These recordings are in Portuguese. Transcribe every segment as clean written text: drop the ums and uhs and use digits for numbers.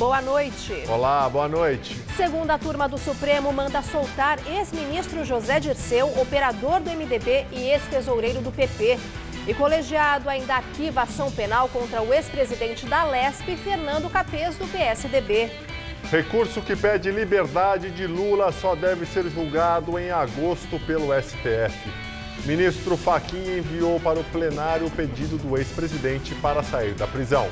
boa noite. Olá, boa noite. Segunda turma do Supremo manda soltar ex-ministro José Dirceu, operador do MDB e ex-tesoureiro do PP. E colegiado ainda arquiva ação penal contra o ex-presidente da Lespe, Fernando Capês, do PSDB. Recurso que pede liberdade de Lula só deve ser julgado em agosto pelo STF. Ministro Fachin enviou para o plenário o pedido do ex-presidente para sair da prisão.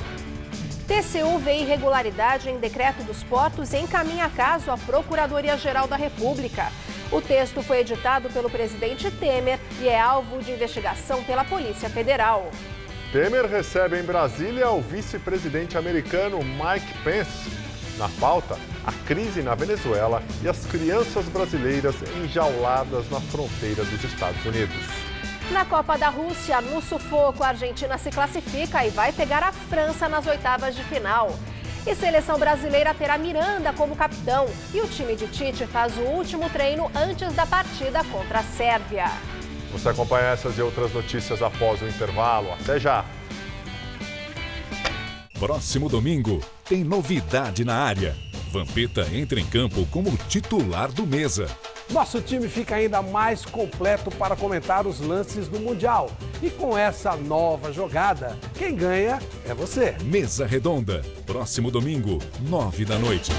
TCU vê irregularidade em decreto dos portos e encaminha caso à Procuradoria-Geral da República. O texto foi editado pelo presidente Temer e é alvo de investigação pela Polícia Federal. Temer recebe em Brasília o vice-presidente americano Mike Pence. Na pauta, a crise na Venezuela e as crianças brasileiras enjauladas na fronteira dos Estados Unidos. Na Copa da Rússia, no sufoco, a Argentina se classifica e vai pegar a França nas oitavas de final. E seleção brasileira terá Miranda como capitão. E o time de Tite faz o último treino antes da partida contra a Sérvia. Você acompanha essas e outras notícias após o intervalo. Até já! Próximo domingo, tem novidade na área. Vampeta entra em campo como titular do Mesa. Nosso time fica ainda mais completo para comentar os lances do Mundial. E com essa nova jogada, quem ganha é você. Mesa Redonda, próximo domingo, 9 da noite.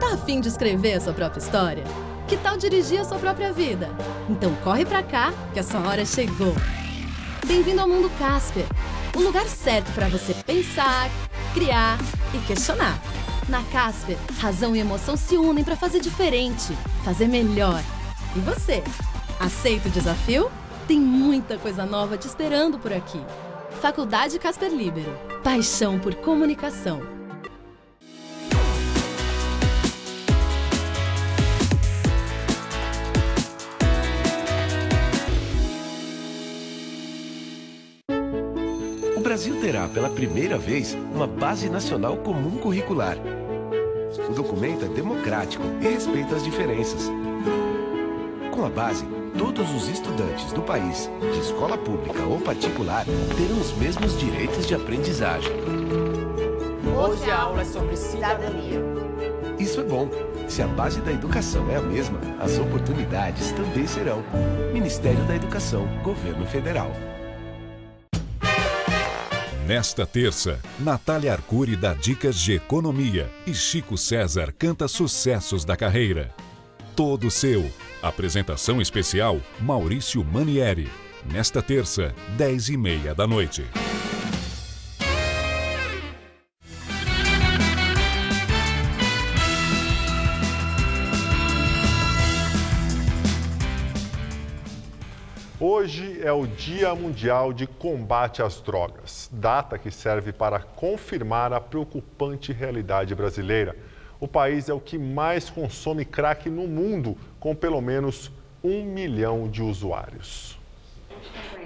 Tá a fim de escrever a sua própria história? Que tal dirigir a sua própria vida? Então corre pra cá, que a sua hora chegou. Bem-vindo ao Mundo Casper, o lugar certo para você pensar, criar e questionar. Na Casper, razão e emoção se unem para fazer diferente, fazer melhor. E você? Aceita o desafio? Tem muita coisa nova te esperando por aqui. Faculdade Casper Libero. Paixão por comunicação. O Brasil terá, pela primeira vez, uma Base Nacional Comum Curricular. O documento é democrático e respeita as diferenças. Com a base, todos os estudantes do país, de escola pública ou particular, terão os mesmos direitos de aprendizagem. Hoje a aula é sobre cidadania. Isso é bom. Se a base da educação é a mesma, as oportunidades também serão. Ministério da Educação, Governo Federal. Nesta terça, Natália Arcuri dá dicas de economia e Chico César canta sucessos da carreira. Todo seu. Apresentação especial, Maurício Manieri. Nesta terça, 10h30 da noite. Hoje é o Dia Mundial de Combate às Drogas, data que serve para confirmar a preocupante realidade brasileira. O país é o que mais consome crack no mundo, com pelo menos 1 milhão de usuários.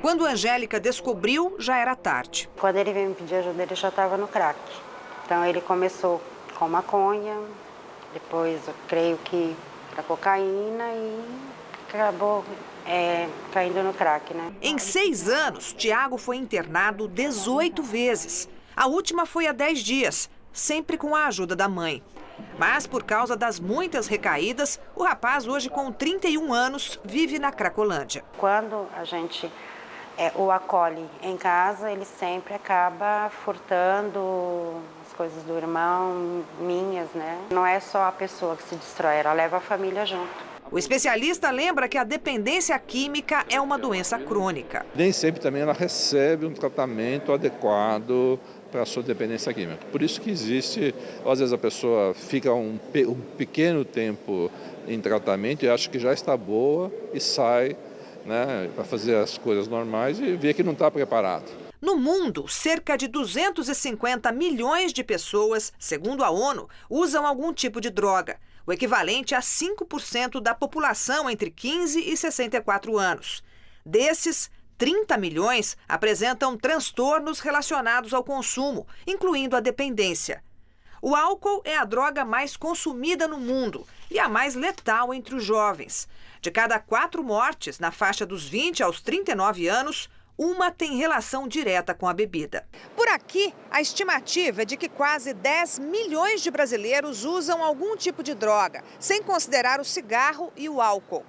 Quando a Angélica descobriu, já era tarde. Quando ele veio me pedir ajuda, ele já estava no crack. Então ele começou com maconha, depois eu creio que para cocaína e acabou caindo no crack, né? Em 6 anos, Tiago foi internado 18 vezes. A última foi há 10 dias, sempre com a ajuda da mãe. Mas por causa das muitas recaídas, o rapaz, hoje com 31 anos, vive na Cracolândia. Quando a gente o acolhe em casa, ele sempre acaba furtando as coisas do irmão, minhas, né? Não é só a pessoa que se destrói, ela leva a família junto. O especialista lembra que a dependência química é uma doença crônica. Nem sempre também ela recebe um tratamento adequado para a sua dependência química. Por isso que existe, às vezes a pessoa fica um pequeno tempo em tratamento e acha que já está boa e sai, né, para fazer as coisas normais e vê que não está preparado. No mundo, cerca de 250 milhões de pessoas, segundo a ONU, usam algum tipo de droga, o equivalente a 5% da população entre 15 e 64 anos. Desses, 30 milhões apresentam transtornos relacionados ao consumo, incluindo a dependência. O álcool é a droga mais consumida no mundo e a mais letal entre os jovens. De cada 4 mortes na faixa dos 20 aos 39 anos, uma tem relação direta com a bebida. Por aqui, a estimativa é de que quase 10 milhões de brasileiros usam algum tipo de droga, sem considerar o cigarro e o álcool.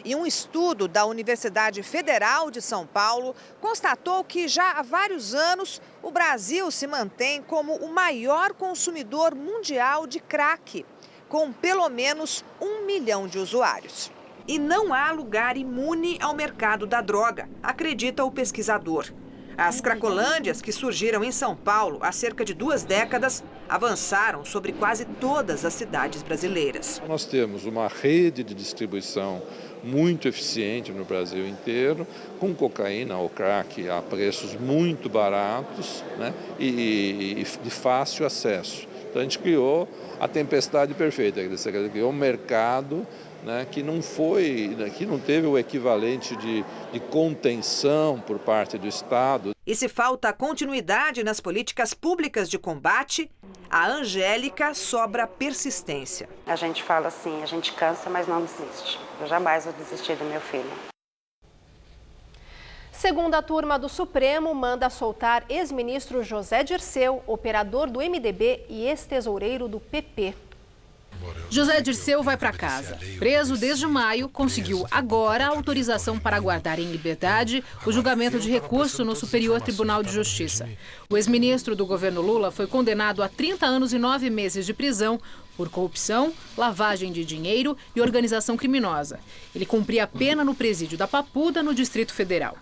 E um estudo da Universidade Federal de São Paulo constatou que já há vários anos o Brasil se mantém como o maior consumidor mundial de crack, com pelo menos 1 milhão de usuários. E não há lugar imune ao mercado da droga, acredita o pesquisador. As cracolândias, que surgiram em São Paulo há cerca de 2 décadas, avançaram sobre quase todas as cidades brasileiras. Nós temos uma rede de distribuição muito eficiente no Brasil inteiro, com cocaína ou crack a preços muito baratos, né, e de fácil acesso. Então a gente criou a tempestade perfeita, quer dizer, criou um mercado, né, que não teve o equivalente de contenção por parte do Estado. E se falta continuidade nas políticas públicas de combate, a Angélica sobra persistência. A gente fala assim, a gente cansa, mas não desiste. Eu jamais vou desistir do meu filho. Segunda turma do Supremo manda soltar ex-ministro José Dirceu, operador do MDB e ex-tesoureiro do PP. José Dirceu vai para casa. Preso desde maio, conseguiu agora a autorização para aguardar em liberdade o julgamento de recurso no Superior Tribunal de Justiça. O ex-ministro do governo Lula foi condenado a 30 anos e 9 meses de prisão por corrupção, lavagem de dinheiro e organização criminosa. Ele cumpria a pena no presídio da Papuda, no Distrito Federal.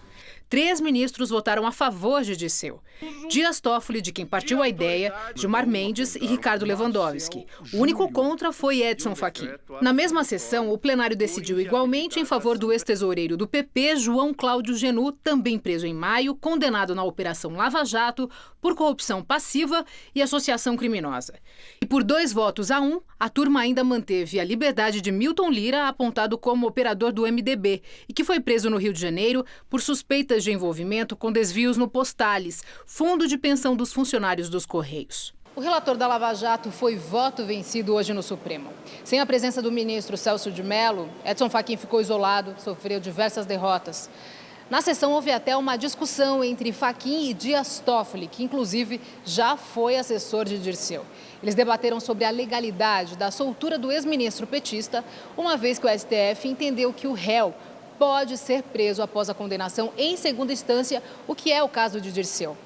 3 ministros votaram a favor de Dirceu. Dias Toffoli, de quem partiu a ideia, Gilmar Mendes e Ricardo Lewandowski. O único contra foi Edson Fachin. Na mesma sessão, o plenário decidiu igualmente em favor do ex-tesoureiro do PP, João Cláudio Genu, também preso em maio, condenado na Operação Lava Jato por corrupção passiva e associação criminosa. E por 2-1, a turma ainda manteve a liberdade de Milton Lira, apontado como operador do MDB, e que foi preso no Rio de Janeiro por suspeitas de envolvimento com desvios no Postales, fundo de pensão dos funcionários dos Correios. O relator da Lava Jato foi voto vencido hoje no Supremo. Sem a presença do ministro Celso de Mello, Edson Fachin ficou isolado, sofreu diversas derrotas. Na sessão houve até uma discussão entre Fachin e Dias Toffoli, que inclusive já foi assessor de Dirceu. Eles debateram sobre a legalidade da soltura do ex-ministro petista, uma vez que o STF entendeu que o réu pode ser preso após a condenação em segunda instância, o que é o caso de Dirceu.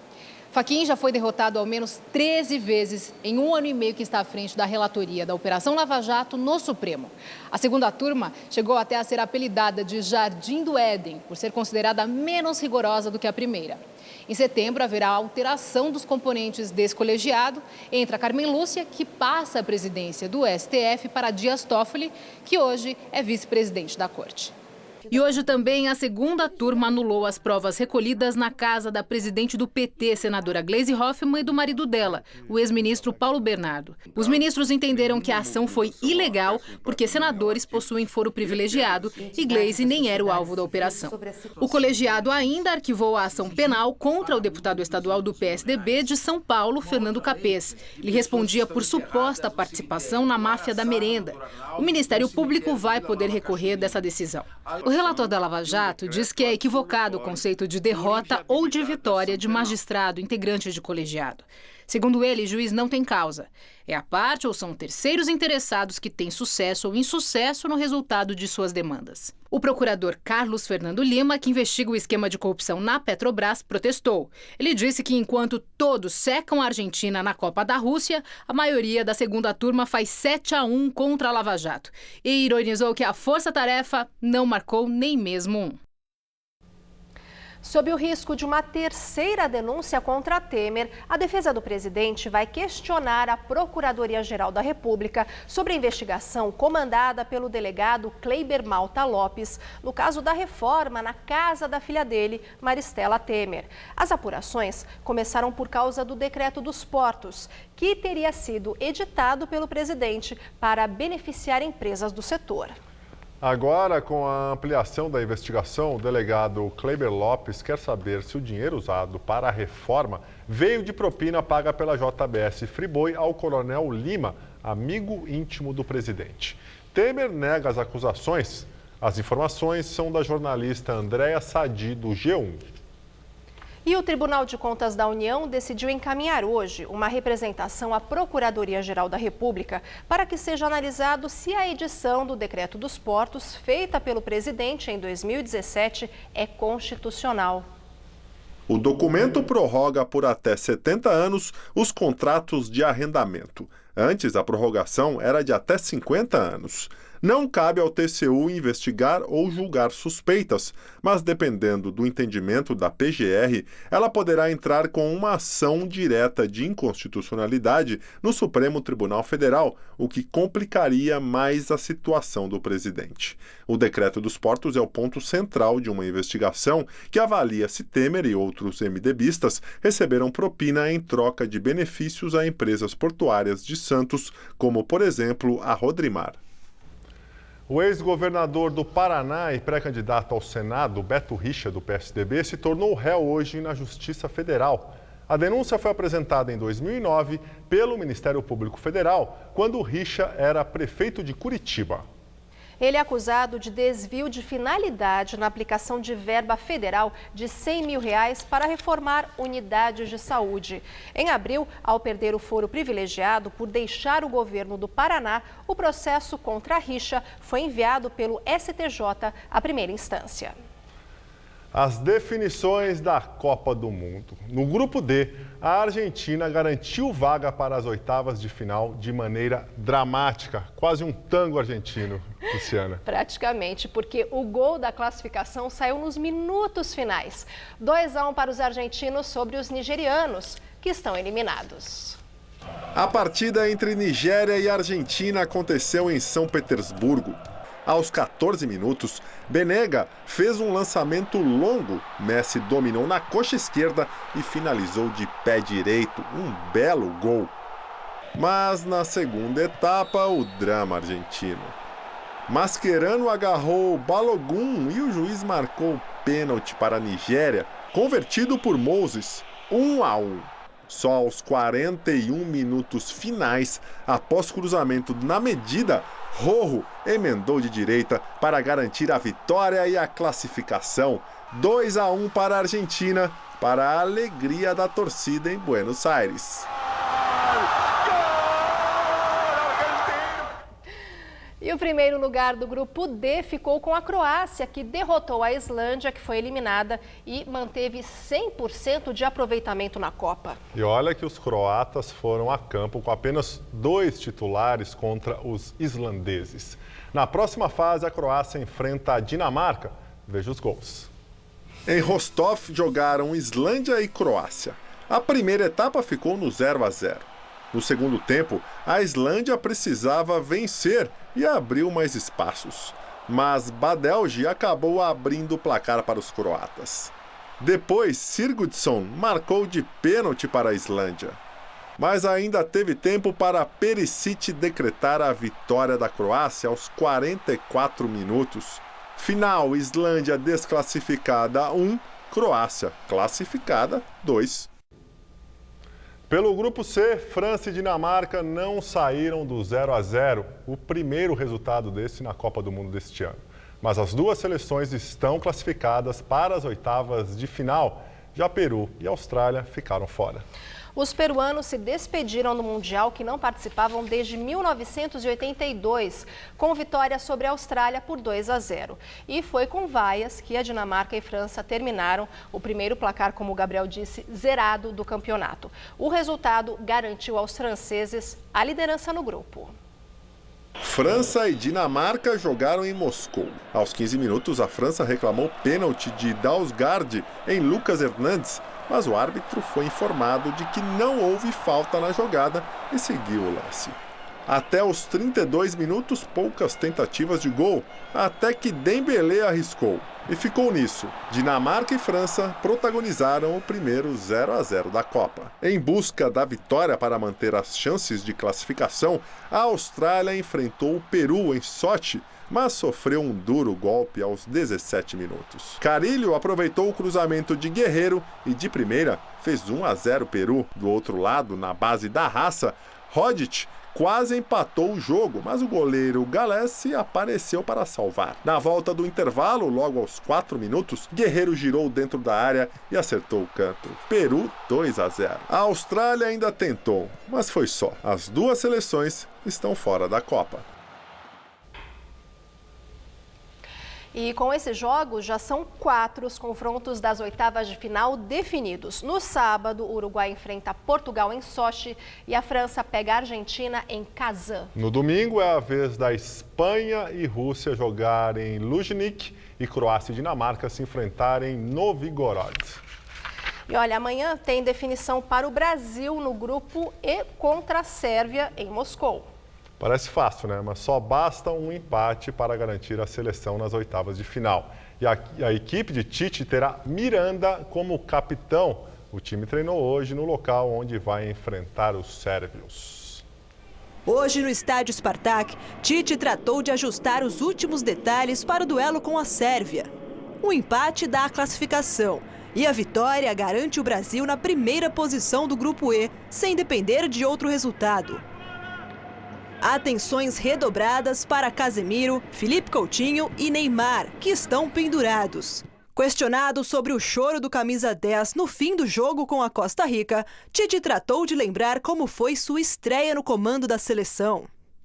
Fachin já foi derrotado ao menos 13 vezes em 1 ano e meio que está à frente da relatoria da Operação Lava Jato no Supremo. A segunda turma chegou até a ser apelidada de Jardim do Éden, por ser considerada menos rigorosa do que a primeira. Em setembro, haverá alteração dos componentes desse colegiado. Entra Carmen Lúcia, que passa a presidência do STF para Dias Toffoli, que hoje é vice-presidente da Corte. E hoje também a segunda turma anulou as provas recolhidas na casa da presidente do PT, senadora Gleisi Hoffmann, e do marido dela, o ex-ministro Paulo Bernardo. Os ministros entenderam que a ação foi ilegal porque senadores possuem foro privilegiado e Gleisi nem era o alvo da operação. O colegiado ainda arquivou a ação penal contra o deputado estadual do PSDB de São Paulo, Fernando Capês. Ele respondia por suposta participação na máfia da merenda. O Ministério Público vai poder recorrer dessa decisão. O relator da Lava Jato diz que é equivocado o conceito de derrota ou de vitória de magistrado integrante de colegiado. Segundo ele, juiz não tem causa. É a parte ou são terceiros interessados que têm sucesso ou insucesso no resultado de suas demandas. O procurador Carlos Fernando Lima, que investiga o esquema de corrupção na Petrobras, protestou. Ele disse que enquanto todos secam a Argentina na Copa da Rússia, a maioria da segunda turma faz 7-1 contra a Lava Jato. E ironizou que a força-tarefa não marcou nem mesmo um. Sob o risco de uma terceira denúncia contra Temer, a defesa do presidente vai questionar a Procuradoria-Geral da República sobre a investigação comandada pelo delegado Kleiber Malta Lopes no caso da reforma na casa da filha dele, Maristela Temer. As apurações começaram por causa do decreto dos portos, que teria sido editado pelo presidente para beneficiar empresas do setor. Agora, com a ampliação da investigação, o delegado Kleiber Lopes quer saber se o dinheiro usado para a reforma veio de propina paga pela JBS Friboi ao coronel Lima, amigo íntimo do presidente. Temer nega as acusações. As informações são da jornalista Andréa Sadi, do G1. E o Tribunal de Contas da União decidiu encaminhar hoje uma representação à Procuradoria-Geral da República para que seja analisado se a edição do Decreto dos Portos, feita pelo presidente em 2017, é constitucional. O documento prorroga por até 70 anos os contratos de arrendamento. Antes, a prorrogação era de até 50 anos. Não cabe ao TCU investigar ou julgar suspeitas, mas dependendo do entendimento da PGR, ela poderá entrar com uma ação direta de inconstitucionalidade no Supremo Tribunal Federal, o que complicaria mais a situação do presidente. O Decreto dos Portos é o ponto central de uma investigação que avalia se Temer e outros MDBistas receberam propina em troca de benefícios a empresas portuárias de Santos, como, por exemplo, a Rodrimar. O ex-governador do Paraná e pré-candidato ao Senado, Beto Richa, do PSDB, se tornou réu hoje na Justiça Federal. A denúncia foi apresentada em 2009 pelo Ministério Público Federal, quando Richa era prefeito de Curitiba. Ele é acusado de desvio de finalidade na aplicação de verba federal de R$100 mil para reformar unidades de saúde. Em abril, ao perder o foro privilegiado por deixar o governo do Paraná, o processo contra Richa foi enviado pelo STJ à primeira instância. As definições da Copa do Mundo. No grupo D, a Argentina garantiu vaga para as oitavas de final de maneira dramática. Quase um tango argentino, Luciana. Praticamente, porque o gol da classificação saiu nos minutos finais. 2-1 para os argentinos sobre os nigerianos, que estão eliminados. A partida entre Nigéria e Argentina aconteceu em São Petersburgo. Aos 14 minutos, Benega fez um lançamento longo. Messi dominou na coxa esquerda e finalizou de pé direito. Um belo gol. Mas na segunda etapa, o drama argentino. Mascherano agarrou Balogun e o juiz marcou pênalti para a Nigéria, convertido por Moses, 1-1. Só aos 41 minutos finais, após cruzamento na medida, Rojo emendou de direita para garantir a vitória e a classificação. 2-1 para a Argentina, para a alegria da torcida em Buenos Aires. E o primeiro lugar do grupo D ficou com a Croácia, que derrotou a Islândia, que foi eliminada e manteve 100% de aproveitamento na Copa. E olha que os croatas foram a campo com apenas 2 titulares contra os islandeses. Na próxima fase, a Croácia enfrenta a Dinamarca. Veja os gols. Em Rostov, jogaram Islândia e Croácia. A primeira etapa ficou no 0-0. No segundo tempo, a Islândia precisava vencer e abriu mais espaços. Mas Badelji acabou abrindo o placar para os croatas. Depois, Sigurdsson marcou de pênalti para a Islândia. Mas ainda teve tempo para Perisic decretar a vitória da Croácia aos 44 minutos. Final, Islândia desclassificada 1, Croácia classificada 2. Pelo grupo C, França e Dinamarca não saíram do 0-0, o primeiro resultado desse na Copa do Mundo deste ano. Mas as duas seleções estão classificadas para as oitavas de final. Já Peru e Austrália ficaram fora. Os peruanos se despediram do Mundial, que não participavam desde 1982, com vitória sobre a Austrália por 2-0. E foi com vaias que a Dinamarca e França terminaram o primeiro placar, como o Gabriel disse, zerado do campeonato. O resultado garantiu aos franceses a liderança no grupo. França e Dinamarca jogaram em Moscou. Aos 15 minutos, a França reclamou pênalti de Dalsgaard em Lucas Hernandes, mas o árbitro foi informado de que não houve falta na jogada e seguiu o lance. Até os 32 minutos, poucas tentativas de gol, até que Dembélé arriscou. E ficou nisso. Dinamarca e França protagonizaram o primeiro 0-0 da Copa. Em busca da vitória para manter as chances de classificação, a Austrália enfrentou o Peru em Sochi mas sofreu um duro golpe aos 17 minutos. Carrilho aproveitou o cruzamento de Guerreiro e de primeira fez 1-0 Peru. Do outro lado, na base da raça, Rodić quase empatou o jogo, mas o goleiro Galesi apareceu para salvar. Na volta do intervalo, logo aos 4 minutos, Guerreiro girou dentro da área e acertou o canto. Peru 2-0. A Austrália ainda tentou, mas foi só. As duas seleções estão fora da Copa. E com esses jogos, já são 4 os confrontos das oitavas de final definidos. No sábado, o Uruguai enfrenta Portugal em Sochi e a França pega a Argentina em Kazan. No domingo é a vez da Espanha e Rússia jogarem em Luzhniki e Croácia e Dinamarca se enfrentarem em Novgorod. E olha, amanhã tem definição para o Brasil no grupo E contra a Sérvia em Moscou. Parece fácil, né? Mas só basta um empate para garantir a seleção nas oitavas de final. E a equipe de Tite terá Miranda como capitão. O time treinou hoje no local onde vai enfrentar os sérvios. Hoje, no estádio Spartak, Tite tratou de ajustar os últimos detalhes para o duelo com a Sérvia. O empate dá a classificação e a vitória garante o Brasil na primeira posição do grupo E, sem depender de outro resultado. Atenções redobradas para Casemiro, Felipe Coutinho e Neymar, que estão pendurados. Questionado sobre o choro do camisa 10 no fim do jogo com a Costa Rica, Tite tratou de lembrar como foi sua estreia no comando da seleção.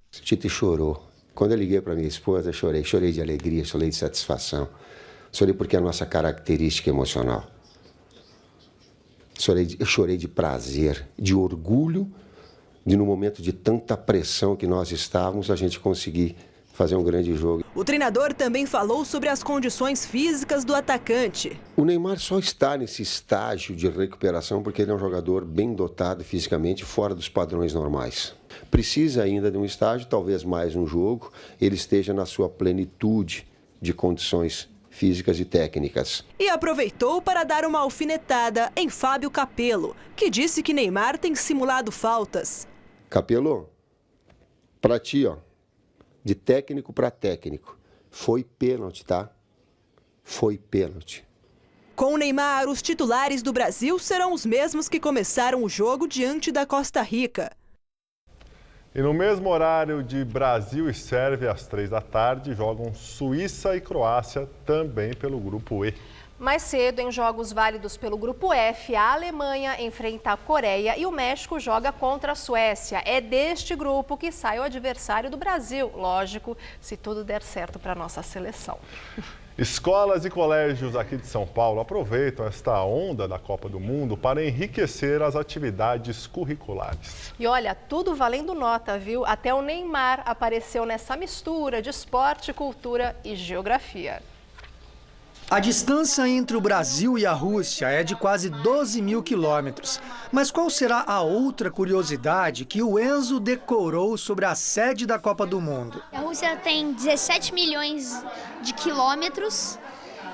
Tite chorou. Quando eu liguei para minha esposa, eu chorei. Chorei de alegria, chorei de satisfação. Chorei porque é a nossa característica emocional. Eu chorei de prazer, de orgulho, de no momento de tanta pressão que nós estávamos, a gente conseguir fazer um grande jogo. O treinador também falou sobre as condições físicas do atacante. O Neymar só está nesse estágio de recuperação porque ele é um jogador bem dotado fisicamente, fora dos padrões normais. Precisa ainda de um estágio, talvez mais um jogo, ele esteja na sua plenitude de condições físicas e técnicas. E aproveitou para dar uma alfinetada em Fábio Capello, que disse que Neymar tem simulado faltas. Capello, para ti, ó, de técnico para técnico, foi pênalti, tá? Foi pênalti. Com o Neymar, os titulares do Brasil serão os mesmos que começaram o jogo diante da Costa Rica. E no mesmo horário de Brasil e Sérvia, às 3 da tarde, jogam Suíça e Croácia, também pelo grupo E. Mais cedo, em jogos válidos pelo Grupo F, a Alemanha enfrenta a Coreia e o México joga contra a Suécia. É deste grupo que sai o adversário do Brasil, lógico, se tudo der certo para a nossa seleção. Escolas e colégios aqui de São Paulo aproveitam esta onda da Copa do Mundo para enriquecer as atividades curriculares. E olha, tudo valendo nota, viu? Até o Neymar apareceu nessa mistura de esporte, cultura e geografia. A distância entre o Brasil e a Rússia é de quase 12 mil quilômetros. Mas qual será a outra curiosidade que o Enzo decorou sobre a sede da Copa do Mundo? A Rússia tem 17 milhões de quilômetros,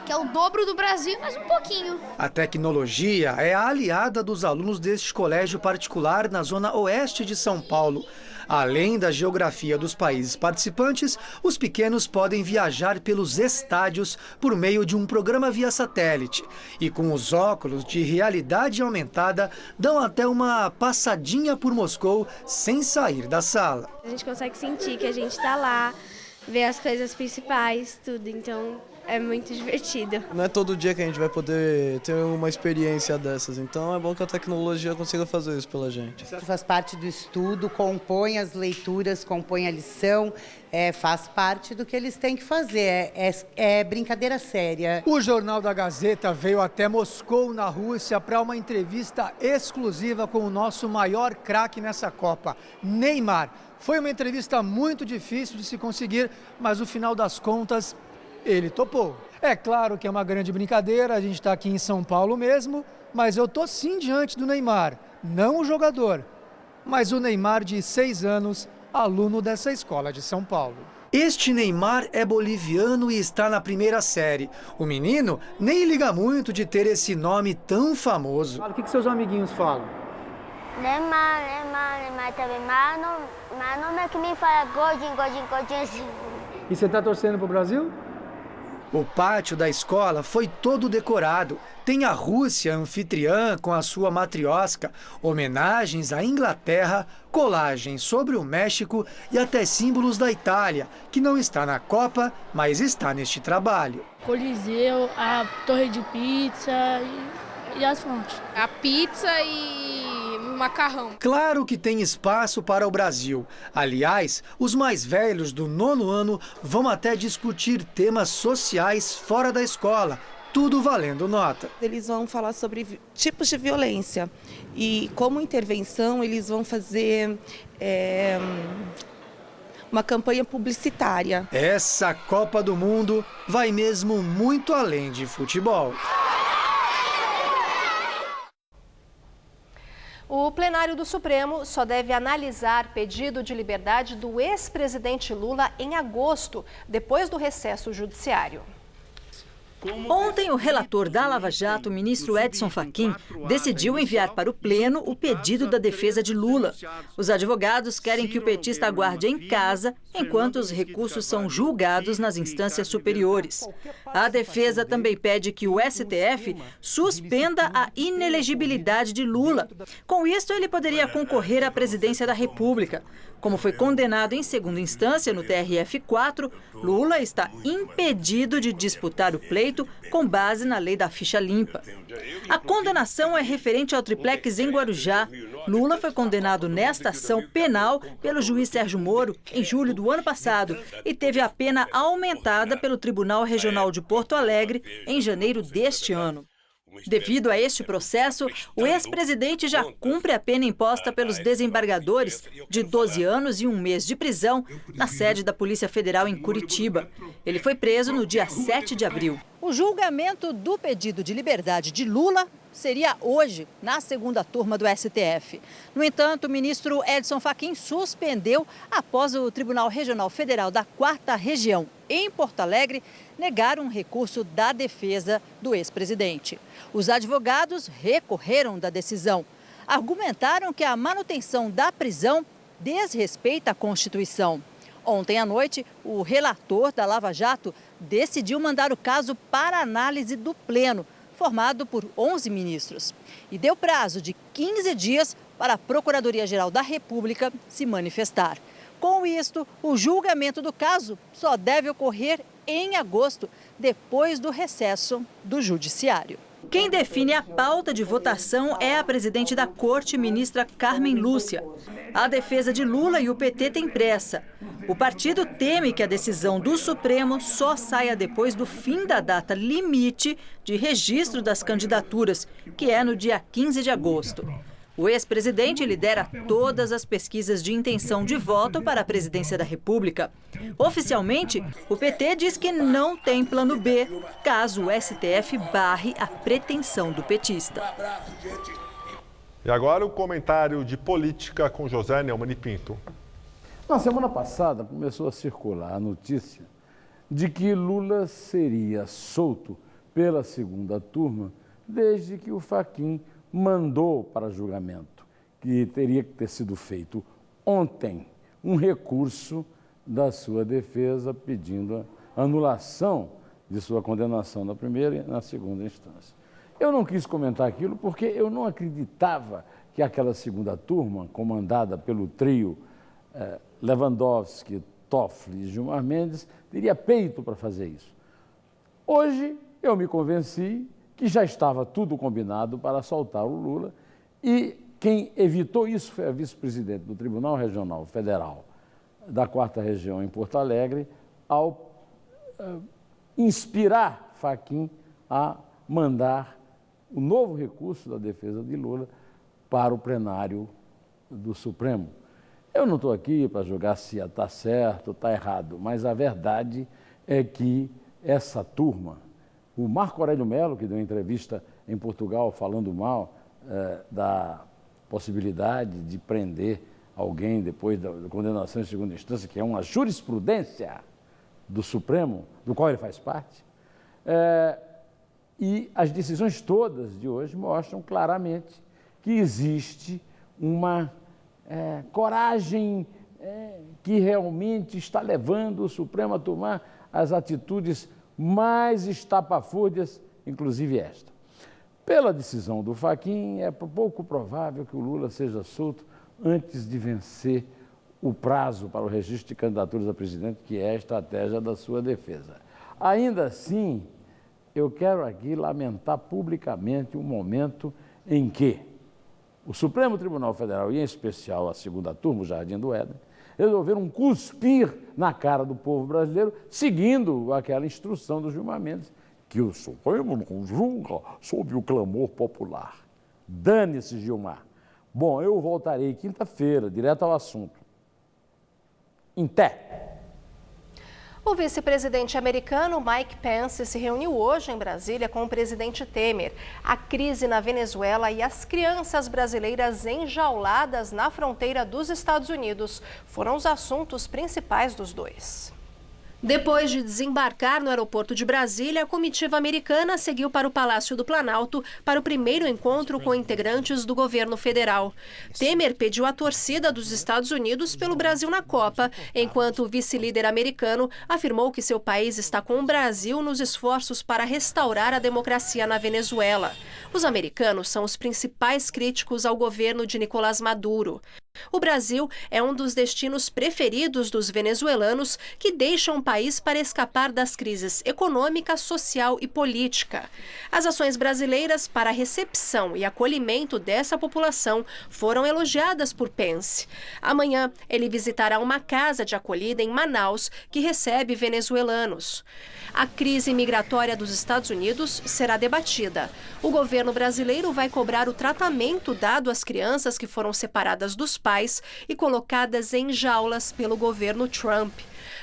que é o dobro do Brasil, mas um pouquinho. A tecnologia é a aliada dos alunos deste colégio particular na zona oeste de São Paulo. Além da geografia dos países participantes, os pequenos podem viajar pelos estádios por meio de um programa via satélite. E com os óculos de realidade aumentada, dão até uma passadinha por Moscou sem sair da sala. A gente consegue sentir que a gente está lá, ver as coisas principais, tudo, então é muito divertido. Não é todo dia que a gente vai poder ter uma experiência dessas, então é bom que a tecnologia consiga fazer isso pela gente. Faz parte do estudo, compõe as leituras, compõe a lição, faz parte do que eles têm que fazer, é brincadeira séria. O Jornal da Gazeta veio até Moscou, na Rússia, para uma entrevista exclusiva com o nosso maior craque nessa Copa, Neymar. Foi uma entrevista muito difícil de se conseguir, mas no final das contas, ele topou. É claro que é uma grande brincadeira, a gente está aqui em São Paulo mesmo, mas eu tô sim diante do Neymar, não o jogador, mas o Neymar de 6 anos, aluno dessa escola de São Paulo. Este Neymar é boliviano e está na primeira série. O menino nem liga muito de ter esse nome tão famoso. O que seus amiguinhos falam? Neymar também, mas não é que me fala Godinho assim. E você está torcendo para o Brasil? O pátio da escola foi todo decorado. Tem a Rússia anfitriã com a sua matriosca, homenagens à Inglaterra, colagens sobre o México e até símbolos da Itália, que não está na Copa, mas está neste trabalho. Coliseu, a torre de pizza e as fontes. A pizza e o macarrão. Claro que tem espaço para o Brasil. Aliás, os mais velhos do 9º ano vão até discutir temas sociais fora da escola, tudo valendo nota. Eles vão falar sobre tipos de violência e como intervenção eles vão fazer uma campanha publicitária. Essa Copa do Mundo vai mesmo muito além de futebol. O plenário do Supremo só deve analisar pedido de liberdade do ex-presidente Lula em agosto, depois do recesso judiciário. Ontem, o relator da Lava Jato, o ministro Edson Fachin, decidiu enviar para o Pleno o pedido da defesa de Lula. Os advogados querem que o petista aguarde em casa enquanto os recursos são julgados nas instâncias superiores. A defesa também pede que o STF suspenda a inelegibilidade de Lula. Com isso, ele poderia concorrer à presidência da República. Como foi condenado em segunda instância no TRF4, Lula está impedido de disputar o pleito com base na lei da ficha limpa. A condenação é referente ao triplex em Guarujá. Lula foi condenado nesta ação penal pelo juiz Sérgio Moro em julho do ano passado e teve a pena aumentada pelo Tribunal Regional de Porto Alegre em janeiro deste ano. Devido a este processo, o ex-presidente já cumpre a pena imposta pelos desembargadores de 12 anos e 1 mês de prisão na sede da Polícia Federal em Curitiba. Ele foi preso no dia 7 de abril. O julgamento do pedido de liberdade de Lula seria hoje, na segunda turma do STF. No entanto, o ministro Edson Fachin suspendeu após o Tribunal Regional Federal da 4ª Região, em Porto Alegre, negar um recurso da defesa do ex-presidente. Os advogados recorreram da decisão. Argumentaram que a manutenção da prisão desrespeita a Constituição. Ontem à noite, o relator da Lava Jato decidiu mandar o caso para análise do Pleno, formado por 11 ministros, e deu prazo de 15 dias para a Procuradoria-Geral da República se manifestar. Com isto, o julgamento do caso só deve ocorrer em agosto, depois do recesso do Judiciário. Quem define a pauta de votação é a presidente da Corte, ministra Carmen Lúcia. A defesa de Lula e o PT têm pressa. O partido teme que a decisão do Supremo só saia depois do fim da data limite de registro das candidaturas, que é no dia 15 de agosto. O ex-presidente lidera todas as pesquisas de intenção de voto para a presidência da República. Oficialmente, o PT diz que não tem plano B, caso o STF barre a pretensão do petista. E agora o comentário de política com José Neumann e Pinto. Na semana passada começou a circular a notícia de que Lula seria solto pela segunda turma desde que o Fachin mandou para julgamento, que teria que ter sido feito ontem, um recurso da sua defesa pedindo a anulação de sua condenação na primeira e na segunda instância. Eu não quis comentar aquilo porque eu não acreditava que aquela segunda turma, comandada pelo trio Lewandowski, Toffoli e Gilmar Mendes, teria peito para fazer isso. Hoje eu me convenci que já estava tudo combinado para soltar o Lula e quem evitou isso foi a vice-presidente do Tribunal Regional Federal da 4ª Região em Porto Alegre, ao inspirar Fachin a mandar o novo recurso da defesa de Lula para o plenário do Supremo. Eu não estou aqui para julgar se está certo ou está errado, mas a verdade é que essa turma, o Marco Aurélio Melo, que deu entrevista em Portugal falando mal da possibilidade de prender alguém depois da condenação em segunda instância, que é uma jurisprudência do Supremo, do qual ele faz parte, e as decisões todas de hoje mostram claramente que existe uma coragem que realmente está levando o Supremo a tomar as atitudes mais estapafúrdias, inclusive esta. Pela decisão do Fachin, é pouco provável que o Lula seja solto antes de vencer o prazo para o registro de candidaturas a presidente, que é a estratégia da sua defesa. Ainda assim, eu quero aqui lamentar publicamente o momento em que o Supremo Tribunal Federal, e em especial a segunda turma, o Jardim do Éden, resolveram cuspir na cara do povo brasileiro, seguindo aquela instrução do Gilmar Mendes, que o Supremo não julga sob o clamor popular. Dane-se, Gilmar. Bom, eu voltarei quinta-feira, direto ao assunto. Em té. O vice-presidente americano Mike Pence se reuniu hoje em Brasília com o presidente Temer. A crise na Venezuela e as crianças brasileiras enjauladas na fronteira dos Estados Unidos foram os assuntos principais dos dois. Depois de desembarcar no aeroporto de Brasília, a comitiva americana seguiu para o Palácio do Planalto para o primeiro encontro com integrantes do governo federal. Temer pediu a torcida dos Estados Unidos pelo Brasil na Copa, enquanto o vice-líder americano afirmou que seu país está com o Brasil nos esforços para restaurar a democracia na Venezuela. Os americanos são os principais críticos ao governo de Nicolás Maduro. O Brasil é um dos destinos preferidos dos venezuelanos que deixam o país para escapar das crises econômica, social e política. As ações brasileiras para a recepção e acolhimento dessa população foram elogiadas por Pence. Amanhã, ele visitará uma casa de acolhida em Manaus que recebe venezuelanos. A crise migratória dos Estados Unidos será debatida. O governo brasileiro vai cobrar o tratamento dado às crianças que foram separadas dos pais e colocadas em jaulas pelo governo Trump.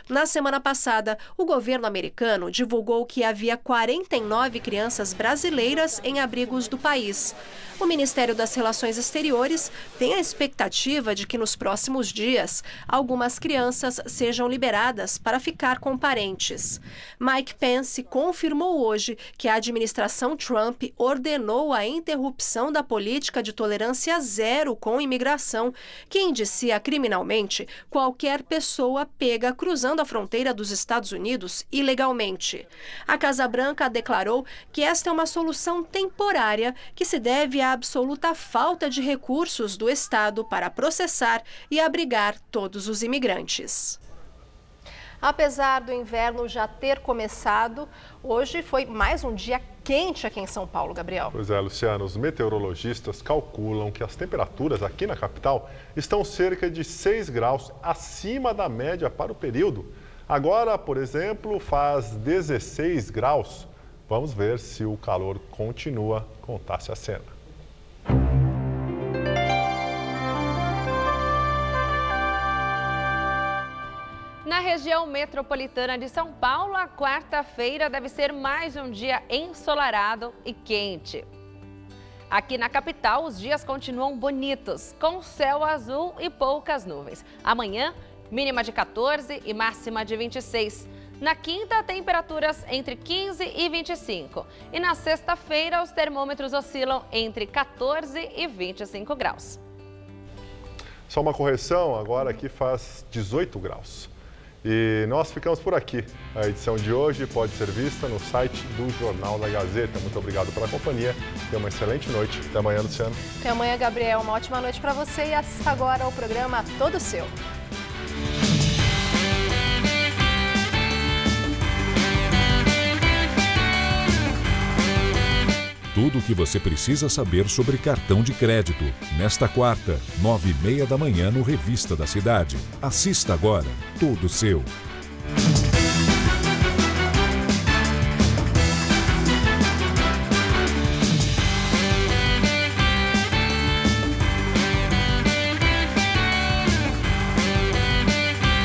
Na semana passada, o governo americano divulgou que havia 49 crianças brasileiras em abrigos do país. O Ministério das Relações Exteriores tem a expectativa de que nos próximos dias algumas crianças sejam liberadas para ficar com parentes. Mike Pence confirmou hoje que a administração Trump ordenou a interrupção da política de tolerância zero com imigração, que indicia criminalmente qualquer pessoa pega cruzando a fronteira dos Estados Unidos ilegalmente. A Casa Branca declarou que esta é uma solução temporária que se deve à absoluta falta de recursos do Estado para processar e abrigar todos os imigrantes. Apesar do inverno já ter começado, hoje foi mais um dia quente aqui em São Paulo, Gabriel. Pois é, Luciano, os meteorologistas calculam que as temperaturas aqui na capital estão cerca de 6 graus acima da média para o período. Agora, por exemplo, faz 16 graus. Vamos ver se o calor continua com Tássia Sena. Na região metropolitana de São Paulo, a quarta-feira deve ser mais um dia ensolarado e quente. Aqui na capital, os dias continuam bonitos, com céu azul e poucas nuvens. Amanhã, mínima de 14 e máxima de 26. Na quinta, temperaturas entre 15 e 25. E na sexta-feira, os termômetros oscilam entre 14 e 25 graus. Só uma correção, agora aqui faz 18 graus. E nós ficamos por aqui. A edição de hoje pode ser vista no site do Jornal da Gazeta. Muito obrigado pela companhia. Tenha uma excelente noite. Até amanhã, Luciano. Até amanhã, Gabriel. Uma ótima noite para você e assista agora o programa Todo Seu. Tudo o que você precisa saber sobre cartão de crédito. Nesta quarta, 9h30 da manhã no Revista da Cidade. Assista agora. Todo Seu.